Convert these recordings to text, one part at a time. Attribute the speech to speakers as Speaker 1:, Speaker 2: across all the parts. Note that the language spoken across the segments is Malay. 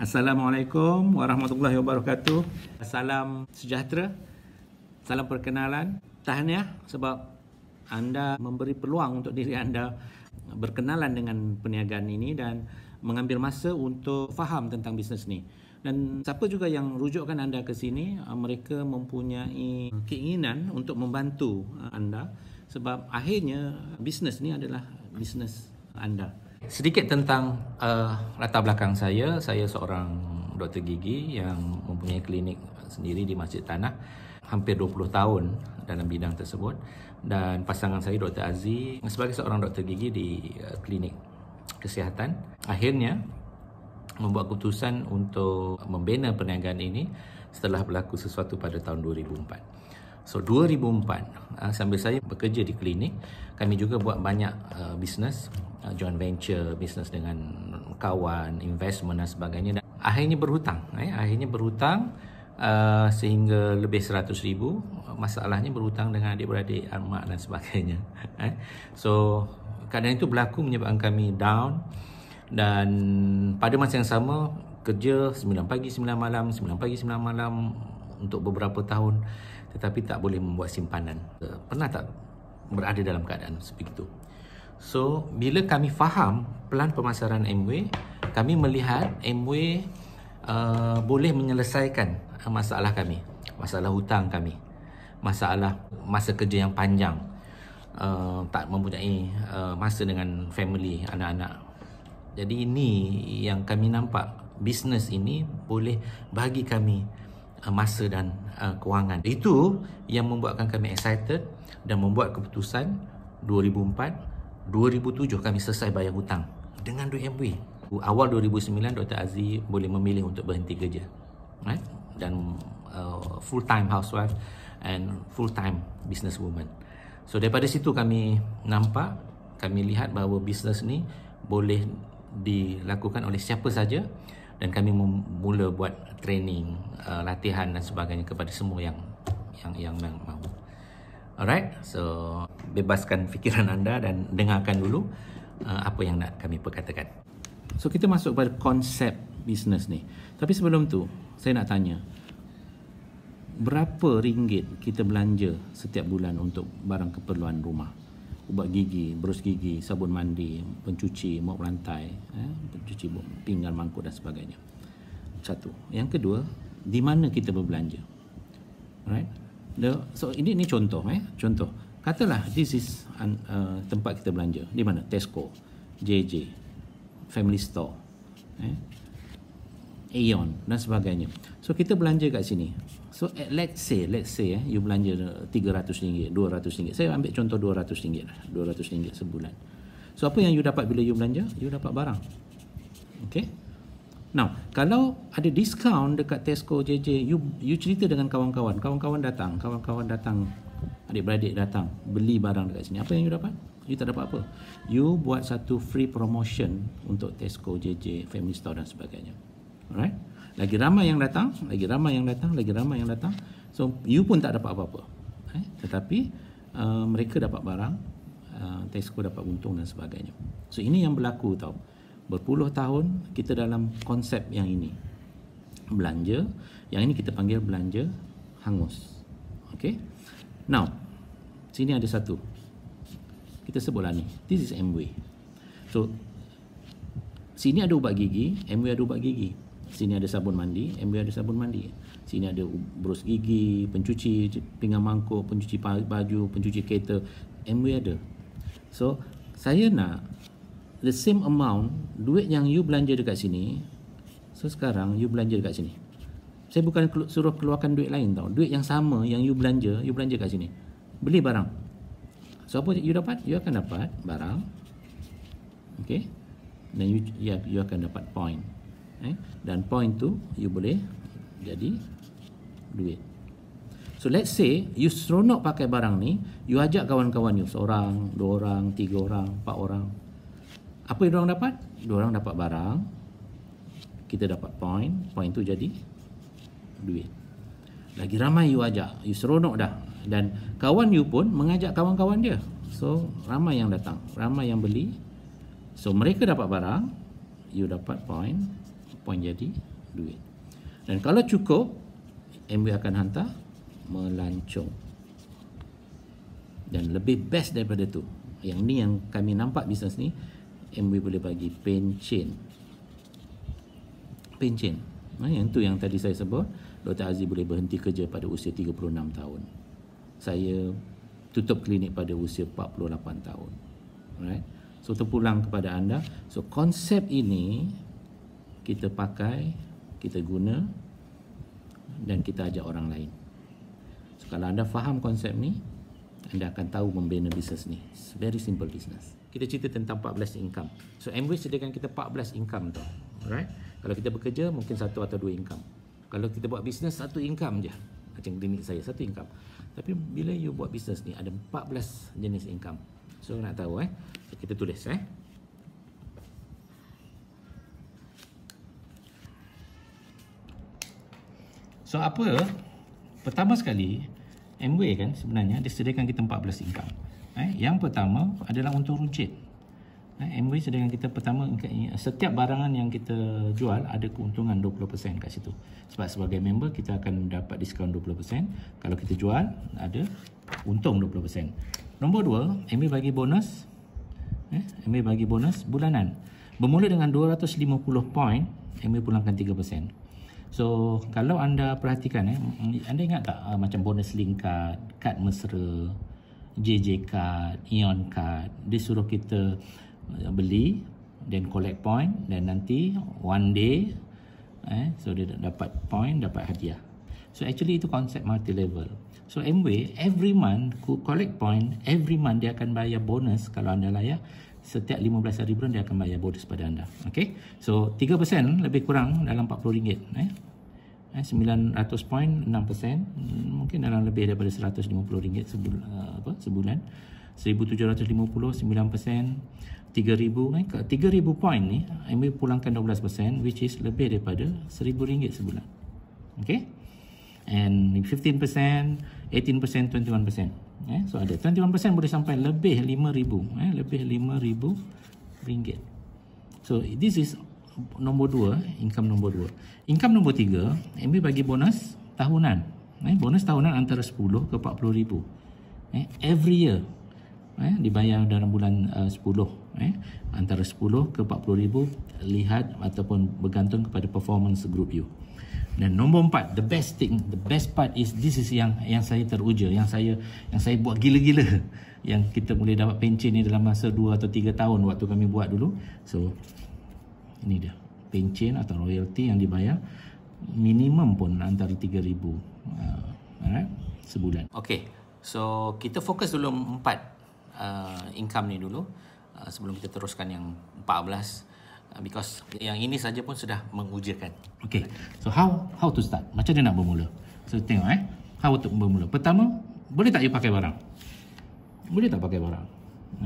Speaker 1: Assalamualaikum warahmatullahi wabarakatuh. Salam sejahtera. Salam perkenalan. Tahniah sebab anda memberi peluang untuk diri anda berkenalan dengan perniagaan ini dan mengambil masa untuk faham tentang bisnes ni. Dan siapa juga yang rujukkan anda ke sini, mereka mempunyai keinginan untuk membantu anda sebab akhirnya bisnes ni adalah bisnes anda. Sedikit tentang latar belakang saya. Saya seorang doktor gigi yang mempunyai klinik sendiri di Masjid Tanah. Hampir 20 tahun dalam bidang tersebut. Dan pasangan saya Dr. Aziz sebagai seorang doktor gigi di klinik kesihatan. Akhirnya membuat keputusan untuk membina perniagaan ini setelah berlaku sesuatu pada tahun 2004. So 2004 sambil saya bekerja di klinik, kami juga buat banyak bisnes, joint venture, bisnes dengan kawan, investment dan sebagainya. Dan akhirnya berhutang, sehingga lebih 100,000. Masalahnya berhutang dengan adik-beradik, mak dan sebagainya. So keadaan itu berlaku menyebabkan kami down. Dan pada masa yang sama kerja 9 pagi 9 malam untuk beberapa tahun, tetapi tak boleh membuat simpanan. Pernah tak berada dalam keadaan seperti itu? So bila kami faham pelan pemasaran Amway, kami melihat Amway boleh menyelesaikan masalah kami, masalah hutang kami, masalah masa kerja yang panjang, tak mempunyai masa dengan family, anak-anak. Jadi ini yang kami nampak, bisnes ini boleh bagi kami masa dan kewangan. Itu yang membuatkan kami excited dan membuat keputusan 2004, 2007 kami selesai bayar hutang dengan duit Amway. Awal 2009 Dr. Aziz boleh memilih untuk berhenti kerja, right? Dan full time housewife and full time businesswoman. So daripada situ kami nampak, kami lihat bahawa bisnes ni boleh dilakukan oleh siapa saja, dan kami mula buat training, latihan dan sebagainya kepada semua yang mahu. Alright, so bebaskan fikiran anda dan dengarkan dulu apa yang nak kami perkatakan. So kita masuk pada konsep bisnes ni. Tapi sebelum tu, saya nak tanya, berapa ringgit kita belanja setiap bulan untuk barang keperluan rumah? Ubat gigi, berus gigi, sabun mandi, pencuci, mop lantai, pencuci pinggan, mangkuk dan sebagainya. Satu. Yang kedua, di mana kita berbelanja? Alright. So ini contoh, contoh. Katalah this is tempat kita belanja. Di mana? Tesco, JJ, Family Store, Aeon dan sebagainya. So kita belanja kat sini. So let's say you belanja RM300, RM200. Saya ambil contoh RM200 lah. RM200 sebulan. So apa yang you dapat bila you belanja? You dapat barang. Okay? Now, kalau ada diskaun dekat Tesco, JJ, you cerita dengan kawan-kawan datang, adik-beradik datang, beli barang dekat sini. Apa yang you dapat? You tak dapat apa. You buat satu free promotion untuk Tesco, JJ, Family Store dan sebagainya. Alright? Lagi ramai yang datang. So you pun tak dapat apa-apa. Tetapi mereka dapat barang, Tesco dapat untung dan sebagainya. So ini yang berlaku tau. Berpuluh tahun kita dalam konsep yang ini. Belanja, yang ini kita panggil belanja hangus. Okay? Now, sini ada satu. Kita sebutlah ni. This is Amway. So sini ada ubat gigi, Amway ada ubat gigi. Sini ada sabun mandi, Amway ada sabun mandi. Sini ada berus gigi, pencuci pinggan mangkuk, pencuci baju, pencuci kereta, Amway ada. So, saya nak the same amount duit yang you belanja dekat sini. So sekarang you belanja dekat sini. Saya bukan suruh keluarkan duit lain tau. Duit yang sama yang you belanja kat sini. Beli barang. So apa you dapat? You akan dapat barang. Okay? Dan you akan dapat point. Dan point tu you boleh jadi duit. So let's say you seronok pakai barang ni, you ajak kawan-kawan you, seorang, dua orang, tiga orang, empat orang. Apa yang diorang dapat? Diorang dapat barang, kita dapat point tu jadi duit. Lagi ramai you ajak, you seronok dah. Dan kawan you pun mengajak kawan-kawan dia. So ramai yang datang, ramai yang beli. So mereka dapat barang, you dapat point jadi duit. Dan kalau cukup, MW akan hantar melancong. Dan lebih best daripada tu, yang ni yang kami nampak bisnes ni, MW boleh bagi pencen. Yang tu yang tadi saya sebut, Dr. Aziz boleh berhenti kerja pada usia 36 tahun. Saya tutup klinik pada usia 48 tahun. Right? So terpulang kepada anda. So konsep ini kita pakai, kita guna dan kita ajak orang lain. So kalau anda faham konsep ni, anda akan tahu membina bisnes ni. It's very simple business. Kita cerita tentang 14 income. So MW sediakan kita 14 income tu. Right? Kalau kita bekerja mungkin 1 atau 2 income. Kalau kita buat bisnes 1 income je. Macam klinik saya 1 income. Tapi bila you buat bisnes ni ada 14 jenis income. So nak tahu so, kita tulis So apa? Pertama sekali MW kan sebenarnya dia sediakan kita 14 income. Yang pertama adalah untung runcit. MW sediakan kita pertama, setiap barangan yang kita jual ada keuntungan 20% kat situ. Sebab sebagai member kita akan dapat diskaun 20%. Kalau kita jual ada untung 20%. Nombor 2, MW bagi bonus. MW bagi bonus bulanan. Bermula dengan 250 poin, MW pulangkan 3%. So kalau anda perhatikan anda ingat tak macam bonus link card, kad mesra, JJ card, Ion card, dia suruh kita beli dan collect point dan nanti one day so dia dapat point, dapat hadiah. So actually itu konsep multi level. So MW every month collect point, every month dia akan bayar bonus. Kalau anda layak setiap 15 hari bulan dia akan bayar bonus pada anda. Okay, so 3% lebih kurang dalam RM40. 900 point 6%, mungkin dalam lebih daripada RM150 sebulan. 1750 9%, 3000 3000 point ni MW pulangkan 12%, which is lebih daripada RM1000 sebulan. Okay, and 15%, 18%, 21%. So ada 21% boleh sampai lebih RM5000, lebih RM5000. So this is nombor 2, income nombor 2. Income nombor 3, MW bagi bonus tahunan. Bonus tahunan antara 10 ke 40 ribu. Every year. Dibayar dalam bulan 10. Antara 10 ke 40 ribu, lihat ataupun bergantung kepada performance group you. Dan nombor 4, the best part is this is yang saya teruja, yang saya buat gila-gila. Yang kita boleh dapat pencen ni dalam masa 2 atau 3 tahun waktu kami buat dulu. So ini dia, pencen atau royalty yang dibayar minimum pun antara 3,000 sebulan. Okay, so kita fokus dulu 4 income ni dulu sebelum kita teruskan yang 14, because yang ini saja pun sudah mengujakan. Okay, so how to start? Macam dia nak bermula? So tengok how to bermula. Pertama, boleh tak you pakai barang? Boleh tak pakai barang?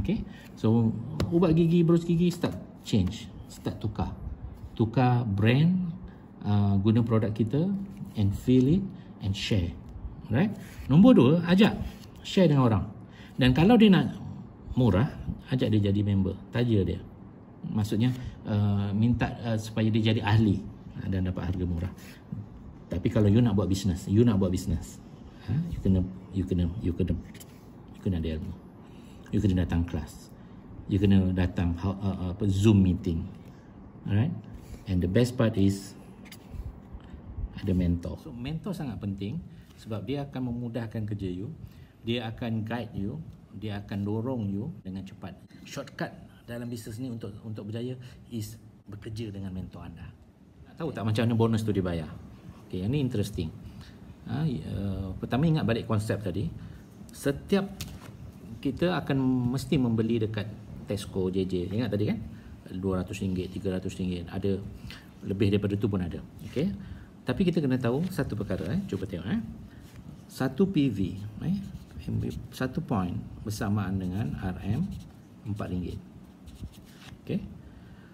Speaker 1: Okay, so ubat gigi, bros gigi, start change, start tukar brand, guna produk kita and feel it and share. Right? Nombor 2, ajak share dengan orang. Dan kalau dia nak murah, ajak dia jadi member, taja dia. Maksudnya minta supaya dia jadi ahli dan dapat harga murah. Tapi kalau you nak buat bisnes, you kena ada ilmu. You kena datang kelas. You kena datang Zoom meeting. Alright? And the best part is ada mentor. So mentor sangat penting sebab dia akan memudahkan kerja you. Dia akan guide you, dia akan dorong you dengan cepat. Shortcut dalam bisnes ni untuk berjaya is bekerja dengan mentor anda. Tahu tak macam mana bonus tu dibayar? Okay, yang ni interesting. Pertama ingat balik konsep tadi. Setiap kita akan mesti membeli dekat Tesco, JJ. Ingat tadi kan? RM200, RM300, ada lebih daripada tu pun ada. Okay? Tapi kita kena tahu satu perkara. Cuba tengok. Satu PV, satu point bersamaan dengan RM RM4. Okay?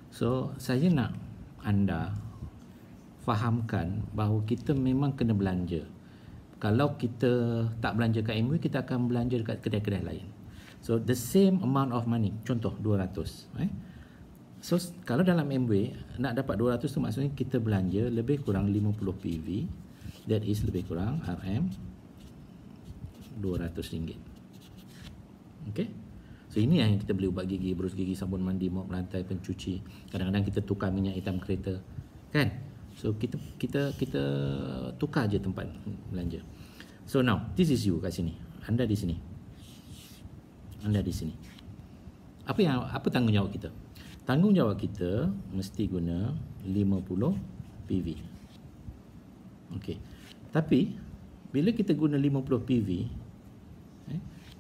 Speaker 1: So saya nak anda fahamkan bahawa kita memang kena belanja. Kalau kita tak belanja kat MW, kita akan belanja dekat kedai-kedai lain. So the same amount of money, contoh 200, So kalau dalam MW nak dapat 200 tu maksudnya kita belanja lebih kurang 50 PV, that is lebih kurang RM RM200. Okay, so ini yang kita beli ubat gigi, berus gigi, sabun mandi, mop lantai, pencuci. Kadang-kadang kita tukar minyak hitam kereta, kan? So kita tukar je tempat belanja. So now this is you kat sini, anda di sini, anda di sini. Apa tanggungjawab kita? Tanggungjawab kita mesti guna 50 PV. Okey. Tapi bila kita guna 50 PV,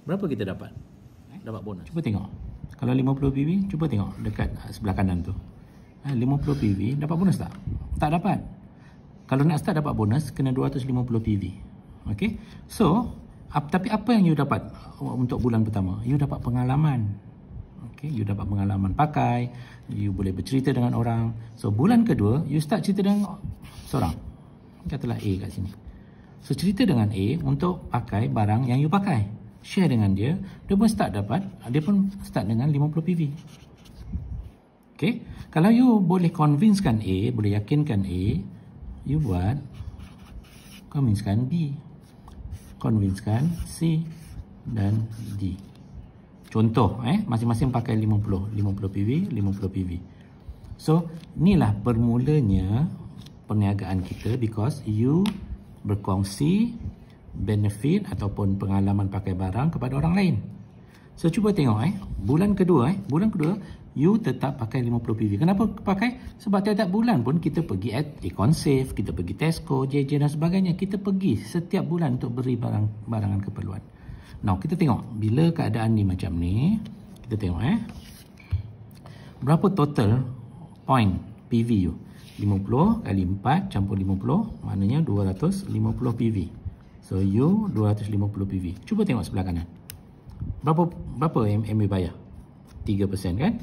Speaker 1: berapa kita dapat? Dapat bonus. Cuba tengok. Kalau 50 PV, cuba tengok dekat sebelah kanan tu. 50 PV dapat bonus tak? Tak dapat. Kalau nak start dapat bonus kena 250 PV. Okey. So, tapi apa yang you dapat untuk bulan pertama? You dapat pengalaman. Okay, you dapat pengalaman pakai, you boleh bercerita dengan orang. So bulan kedua you start cerita dengan seorang, katalah A kat sini. So cerita dengan A untuk pakai barang yang you pakai, share dengan dia. Dia pun start dengan 50 PV. Okay, kalau you boleh convincekan A, boleh yakinkan A, you buat convincekan B, convincekan C dan D. Contoh, masing-masing pakai 50 PV, 50 PV. So, inilah bermulanya perniagaan kita, because you berkongsi benefit ataupun pengalaman pakai barang kepada orang lain. So, cuba tengok, bulan kedua, you tetap pakai 50 PV. Kenapa pakai? Sebab tiap-tiap bulan pun kita pergi Econsave, kita pergi Tesco, JJ dan sebagainya. Kita pergi setiap bulan untuk beri barangan keperluan. Now, kita tengok bila keadaan ni macam ni, kita tengok berapa total point PV you? 50 kali 4 campur 50 maknanya 250 PV. So you 250 PV. Cuba tengok sebelah kanan. Berapa MW bayar? 3% kan?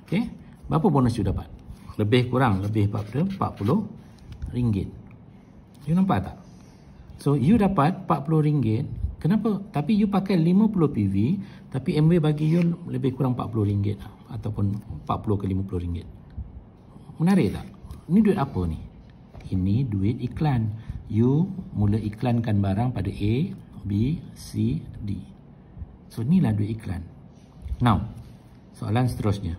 Speaker 1: Okey. Berapa bonus you dapat? Lebih pada RM40. You nampak tak? So you dapat RM40. Kenapa? Tapi you pakai 50 PV, tapi MW bagi you lebih kurang RM40 ataupun 40 ke RM50. Menarik tak? Ini duit apa ni? Ini duit iklan. You mula iklankan barang pada A, B, C, D. So inilah duit iklan. Now, soalan seterusnya.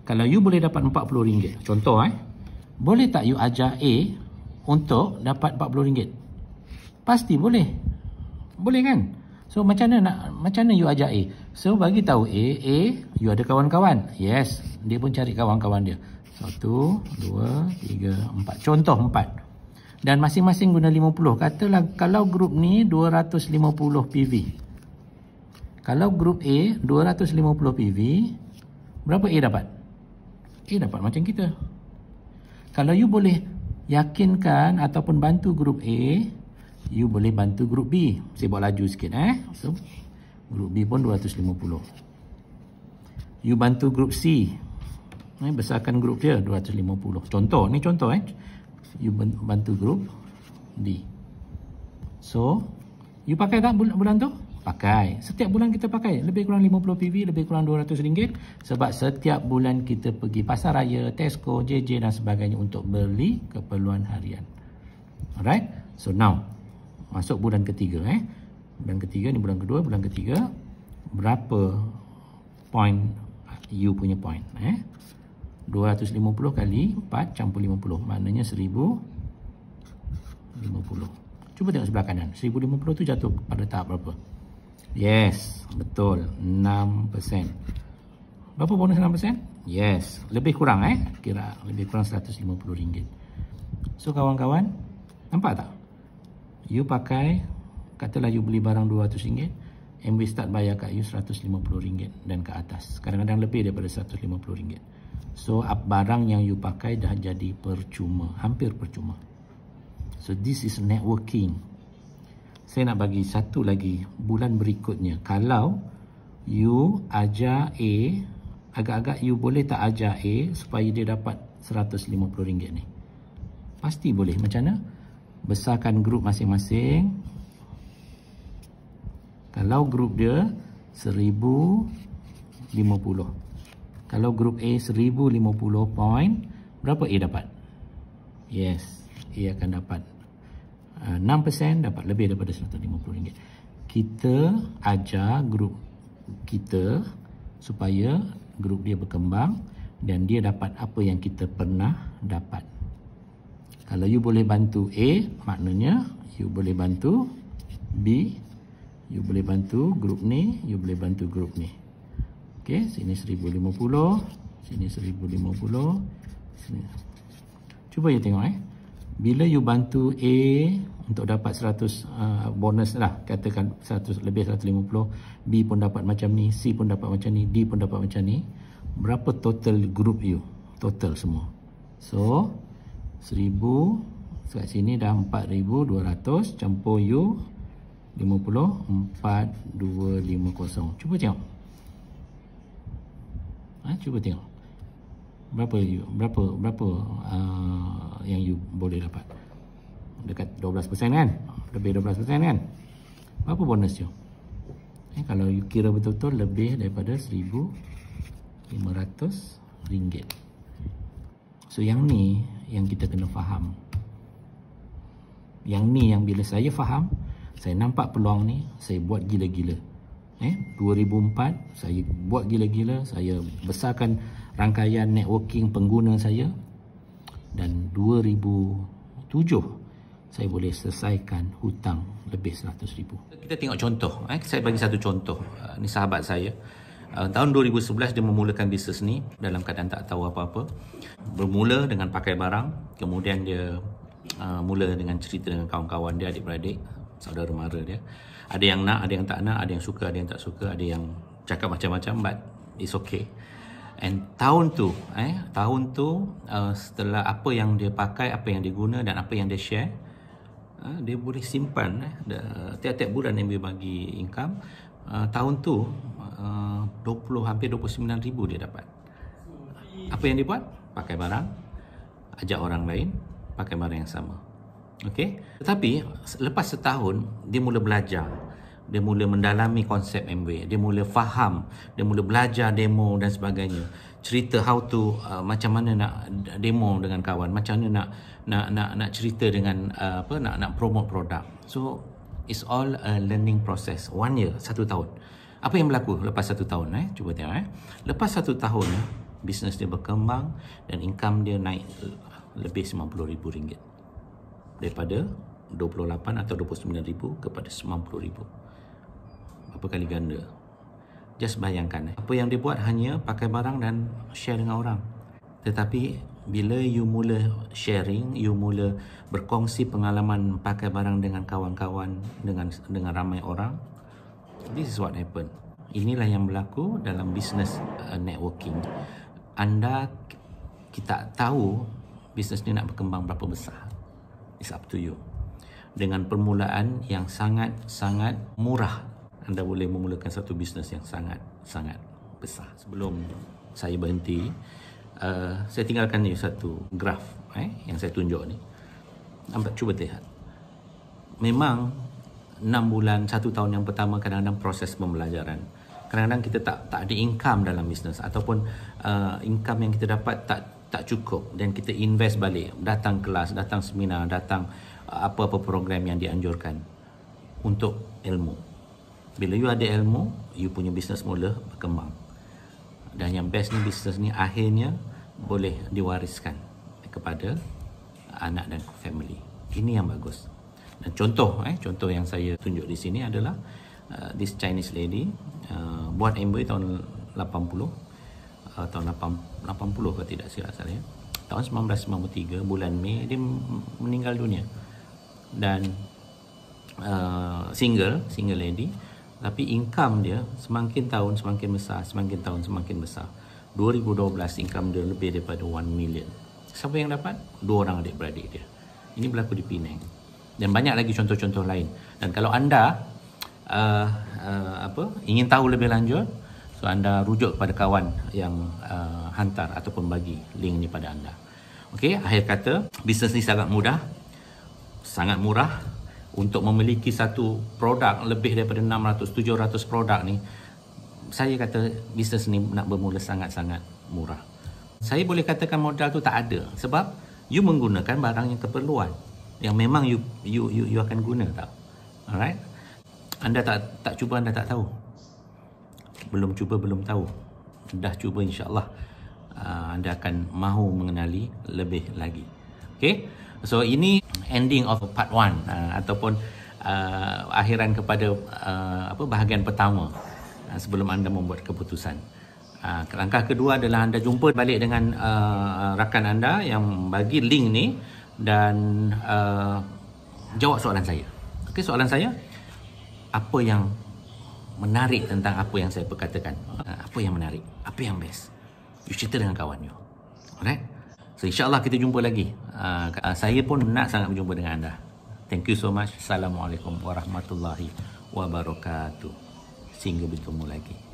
Speaker 1: Kalau you boleh dapat RM40, contoh boleh tak you ajar A untuk dapat RM40? Pasti boleh. Boleh kan? So macam mana you ajak A? So bagi tahu A, you ada kawan-kawan. Yes, dia pun cari kawan-kawan dia. 1, 2, 3, 4. Contoh 4. Dan masing-masing guna 50. Katalah kalau grup ni 250 PV. Kalau grup A 250 PV, berapa A dapat? A dapat macam kita. Kalau you boleh yakinkan ataupun bantu grup A, you boleh bantu grup B. Saya buat laju sikit So grup B pun 250. You bantu grup C, besarkan grup dia 250. Contoh, ni contoh you bantu grup D. So you pakai tak bulan tu? Pakai. Setiap bulan kita pakai lebih kurang 50 PV, lebih kurang RM200. Sebab setiap bulan kita pergi pasar raya, Tesco, JJ dan sebagainya untuk beli keperluan harian. Alright. So now masuk bulan ketiga. Bulan ketiga ni bulan kedua, bulan ketiga. Berapa point you punya point? 250 kali 4 campur 50. Maknanya 1050. Cuba tengok sebelah kanan. 1050 tu jatuh pada tahap berapa? Yes, betul. 6%. Berapa bonus 6%? Yes, lebih kurang kira lebih kurang RM150. So kawan-kawan, nampak tak? You pakai, katalah you beli barang RM200, MW start bayar kat you RM150 dan ke atas. Kadang-kadang lebih daripada RM150. So barang yang you pakai dah jadi percuma, hampir percuma. So this is networking. Saya nak bagi satu lagi bulan berikutnya. Kalau you ajar A, agak-agak you boleh tak ajar A supaya dia dapat RM150 ni? Pasti boleh. Macam mana? Besarkan grup masing-masing. Kalau grup dia 1050. Kalau grup A 1050 point, berapa A dapat? Yes, A akan dapat 6%, dapat lebih daripada RM150. Kita ajar grup kita supaya grup dia berkembang dan dia dapat apa yang kita pernah dapat. Kalau you boleh bantu A, maknanya you boleh bantu B, you boleh bantu grup ni, you boleh bantu grup ni. Okey, sini 1050, sini 1050, sini. Cuba you tengok bila you bantu A untuk dapat 100 bonus lah, katakan 100 lebih 150, B pun dapat macam ni, C pun dapat macam ni, D pun dapat macam ni, berapa total group you? Total semua. So 1000 kat sini dah 4200 campur you 50, 4250. Cuba tengok. Cuba tengok. Berapa yang you boleh dapat? Dekat 12% kan? Lebih 12% kan? Berapa bonus you? Kalau you kira betul-betul lebih daripada RM1,500. So yang ni yang kita kena faham. Yang ni yang bila saya faham, saya nampak peluang ni, saya buat gila-gila. 2004 saya buat gila-gila, saya besarkan rangkaian networking pengguna saya, dan 2007 saya boleh selesaikan hutang lebih 100,000. Kita tengok contoh. Saya bagi satu contoh. Ni sahabat saya. Tahun 2011 dia memulakan bisnes ni dalam keadaan tak tahu apa-apa. Bermula dengan pakai barang, kemudian dia mula dengan cerita dengan kawan-kawan dia, adik-beradik, saudara mara dia. Ada yang nak, ada yang tak nak, ada yang suka, ada yang tak suka, ada yang cakap macam-macam, but it's okay. And tahun tu setelah apa yang dia pakai, apa yang dia guna dan apa yang dia share, dia boleh simpan tiap-tiap bulan yang dia bagi income. Tahun tu hampir 29,000 dia dapat. Apa yang dia buat? Pakai barang, ajak orang lain pakai barang yang sama. Okey, tetapi lepas setahun dia mula belajar, dia mula mendalami konsep Amway, dia mula faham, dia mula belajar demo dan sebagainya, cerita how to macam mana nak demo dengan kawan, macam mana nak cerita dengan nak promote produk. So it's all a learning process. 1 year, 1 tahun. Apa yang berlaku lepas 1 tahun? Cuba tengok. Lepas 1 tahun bisnes dia berkembang dan income dia naik lebih RM90,000, daripada 28 atau 29,000 kepada 90,000. Berapa kali ganda? Just bayangkan. Apa yang dia buat hanya pakai barang dan share dengan orang. Tetapi bila you mula sharing, you mula berkongsi pengalaman pakai barang dengan kawan-kawan, dengan ramai orang, this is what happen. Inilah yang berlaku dalam bisnes networking. Kita tahu bisnes ni nak berkembang berapa besar. It's up to you. Dengan permulaan yang sangat-sangat murah, anda boleh memulakan satu bisnes yang sangat-sangat besar. Sebelum saya berhenti, saya tinggalkan ni satu graf yang saya tunjuk ni. Nampak, cuba lihat. Memang 6 bulan, 1 tahun yang pertama kadang-kadang proses pembelajaran. Kadang-kadang kita tak ada income dalam bisnes, ataupun income yang kita dapat tak cukup, dan kita invest balik, datang kelas, datang seminar, datang apa-apa program yang dianjurkan untuk ilmu. Bila you ada ilmu, you punya bisnes mula berkembang. Dan yang best ni, bisnes ni akhirnya boleh diwariskan kepada anak dan family. Ini yang bagus. Dan contoh yang saya tunjuk di sini adalah this Chinese lady buat Amway tahun 80, tahun 80 kalau tidak silap saya. Tahun 1993 bulan Mei dia meninggal dunia. Dan single lady, tapi income dia semakin tahun semakin besar, semakin tahun semakin besar. 2012 income dia lebih daripada 1 million. Siapa yang dapat? 2 orang adik-beradik dia. Ini berlaku di Penang. Dan banyak lagi contoh-contoh lain. Dan kalau anda ingin tahu lebih lanjut, so anda rujuk kepada kawan yang hantar ataupun bagi link ni pada anda. Okey, akhir kata, bisnes ni sangat mudah, sangat murah. Untuk memiliki satu produk lebih daripada 600-700 produk ni, saya kata bisnes ni nak bermula sangat-sangat murah. Saya boleh katakan modal tu tak ada sebab you menggunakan barang yang keperluan yang memang you akan guna tau. Alright? Anda tak cuba, anda tak tahu. Belum cuba, belum tahu. Dah cuba, insya-Allah anda akan mahu mengenali lebih lagi. Okay? So ini ending of part 1 ataupun akhiran kepada bahagian pertama sebelum anda membuat keputusan. Langkah kedua adalah anda jumpa balik dengan rakan anda yang bagi link ni dan jawab soalan saya. Okey, soalan saya, apa yang menarik tentang apa yang saya perkatakan? Apa yang menarik? Apa yang best? You cerita dengan kawan you. Alright? So insya-Allah kita jumpa lagi. Saya pun nak sangat berjumpa dengan anda. Thank you so much. Assalamualaikum warahmatullahi wabarakatuh. Sehingga bertemu lagi.